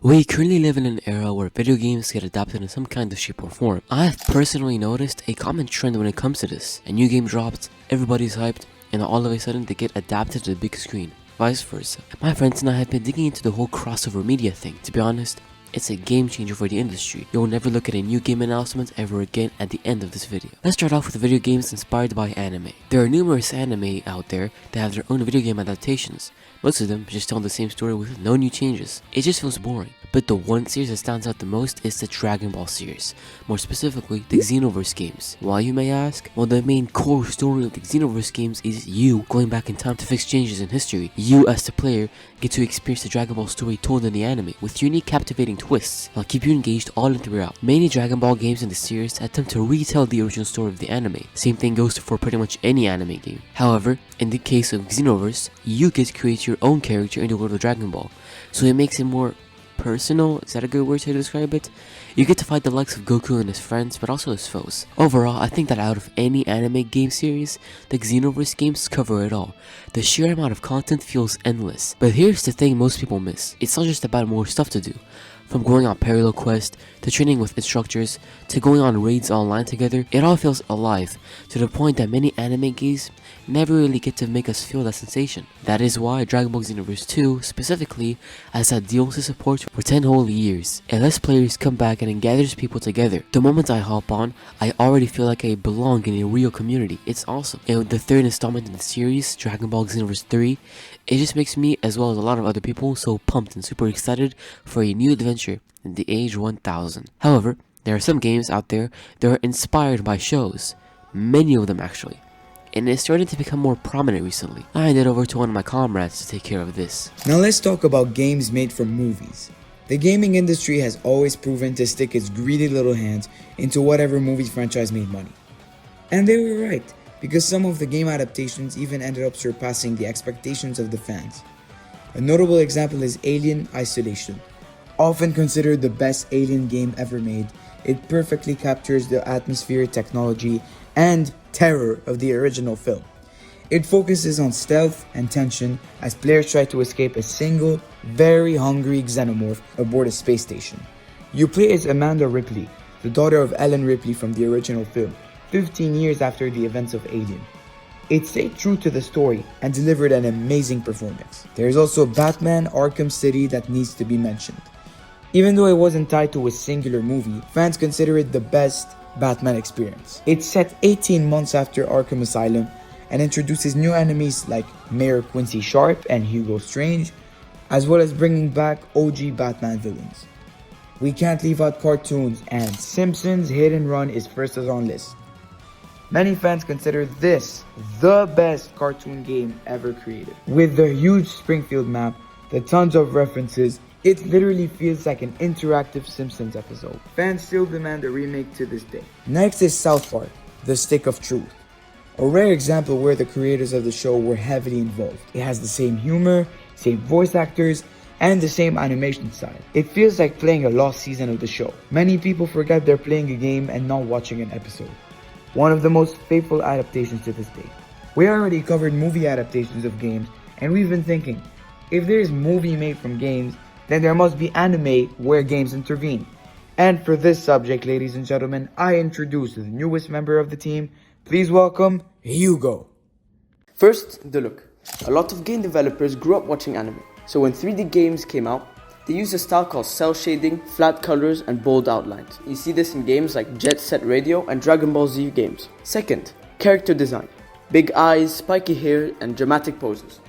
We currently live in an era where video games get adapted in some kind of shape or form. I have personally noticed a common trend when it comes to this. A new game dropped, everybody's hyped, and all of a sudden they get adapted to the big screen. Vice versa. My friends and I have been digging into the whole crossover media thing. To be honest, it's a game changer for the industry. You'll never look at a new game announcement ever again at the end of this video. Let's start off with video games inspired by anime. There are numerous anime out there that have their own video game adaptations. Most of them just tell the same story with no new changes. It just feels boring. But the one series that stands out the most is the Dragon Ball series. More specifically, the Xenoverse games. Why, you may ask? Well, the main core story of the Xenoverse games is you going back in time to fix changes in history. You, as the player, get to experience the Dragon Ball story told in the anime, with unique captivating twists that'll keep you engaged all and throughout. Many Dragon Ball games in the series attempt to retell the original story of the anime. Same thing goes for pretty much any anime game. However, in the case of Xenoverse, you get to create your own character in the world of Dragon Ball, so it makes it more personal. Is that a good word to describe it? You get to fight the likes of Goku and his friends, but also his foes. Overall, I think that out of any anime game series, the Xenoverse games cover it all. The sheer amount of content feels endless. But here's the thing most people miss. It's not just about more stuff to do. From going on parallel quests, to training with instructors, to going on raids online together, it all feels alive, to the point that many anime games never really get to make us feel that sensation. That is why Dragon Ball Xenoverse 2, specifically, has had DLC support for 10 whole years. It lets players come back and it gathers people together. The moment I hop on, I already feel like I belong in a real community. It's awesome. And with the third installment in the series, Dragon Ball Xenoverse 3, it just makes me, as well as a lot of other people, so pumped and super excited for a new adventure in the age 1000. However, there are some games out there that are inspired by shows. Many of them actually. And it's starting to become more prominent recently. I handed over to one of my comrades to take care of this. Now let's talk about games made from movies. The gaming industry has always proven to stick its greedy little hands into whatever movie franchise made money. And they were right, because some of the game adaptations even ended up surpassing the expectations of the fans. A notable example is Alien Isolation. Often considered the best Alien game ever made, it perfectly captures the atmosphere, technology, and terror of the original film. It focuses on stealth and tension as players try to escape a single, very hungry xenomorph aboard a space station. You play as Amanda Ripley, the daughter of Ellen Ripley from the original film, 15 years after the events of Alien. It stayed true to the story and delivered an amazing performance. There is also Batman Arkham City that needs to be mentioned. Even though it wasn't tied to a singular movie, fans consider it the best Batman experience. It's set 18 months after Arkham Asylum and introduces new enemies like Mayor Quincy Sharp and Hugo Strange, as well as bringing back OG Batman villains. We can't leave out cartoons, and Simpsons Hit and Run is first on our list. Many fans consider this the best cartoon game ever created. With the huge Springfield map, the tons of references, it literally feels like an interactive Simpsons episode. Fans still demand a remake to this day. Next is South Park, The Stick of Truth. A rare example where the creators of the show were heavily involved. It has the same humor, same voice actors, and the same animation style. It feels like playing a lost season of the show. Many people forget they're playing a game and not watching an episode. One of the most faithful adaptations to this day. We already covered movie adaptations of games, and we've been thinking, if there's movie made from games, then there must be anime where games intervene. And for this subject, ladies and gentlemen, I introduce the newest member of the team. Please welcome Hugo. First, the look. A lot of game developers grew up watching anime, so when 3D games came out, they used a style called cell shading, flat colors, and bold outlines. You see this in games like Jet Set Radio and Dragon Ball Z games. Second, character design. Big eyes, spiky hair, and dramatic poses.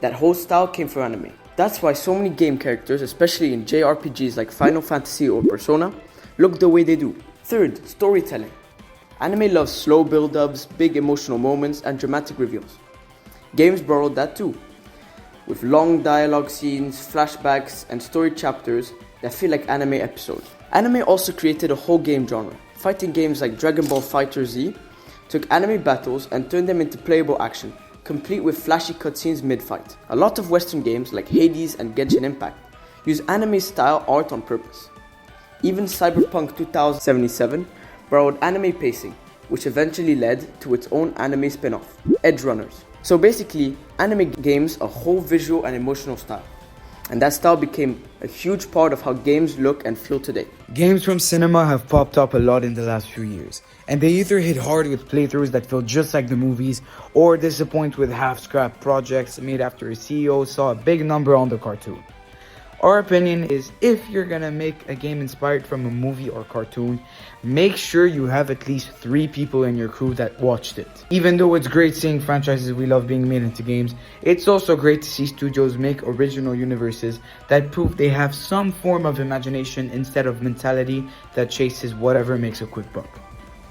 That whole style came from anime. That's why so many game characters, especially in JRPGs like Final Fantasy or Persona, look the way they do. Third, storytelling. Anime loves slow build-ups, big emotional moments, and dramatic reveals. Games borrowed that too, with long dialogue scenes, flashbacks, and story chapters that feel like anime episodes. Anime also created a whole game genre. Fighting games like Dragon Ball FighterZ took anime battles and turned them into playable action, complete with flashy cutscenes mid-fight. A lot of Western games like Hades and Genshin Impact use anime-style art on purpose. Even Cyberpunk 2077 borrowed anime pacing, which eventually led to its own anime spin-off, Edge Runners. So basically, anime games a whole visual and emotional style. and that style became a huge part of how games look and feel today. Games from cinema have popped up a lot in the last few years, and they either hit hard with playthroughs that feel just like the movies, or disappoint with half-scrapped projects made after a CEO saw a big number on the cartoon. Our opinion is, if you're gonna make a game inspired from a movie or cartoon, make sure you have at least 3 people in your crew that watched it. Even though it's great seeing franchises we love being made into games, it's also great to see studios make original universes that prove they have some form of imagination instead of mentality that chases whatever makes a quick buck.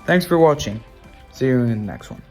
Thanks for watching. See you in the next one.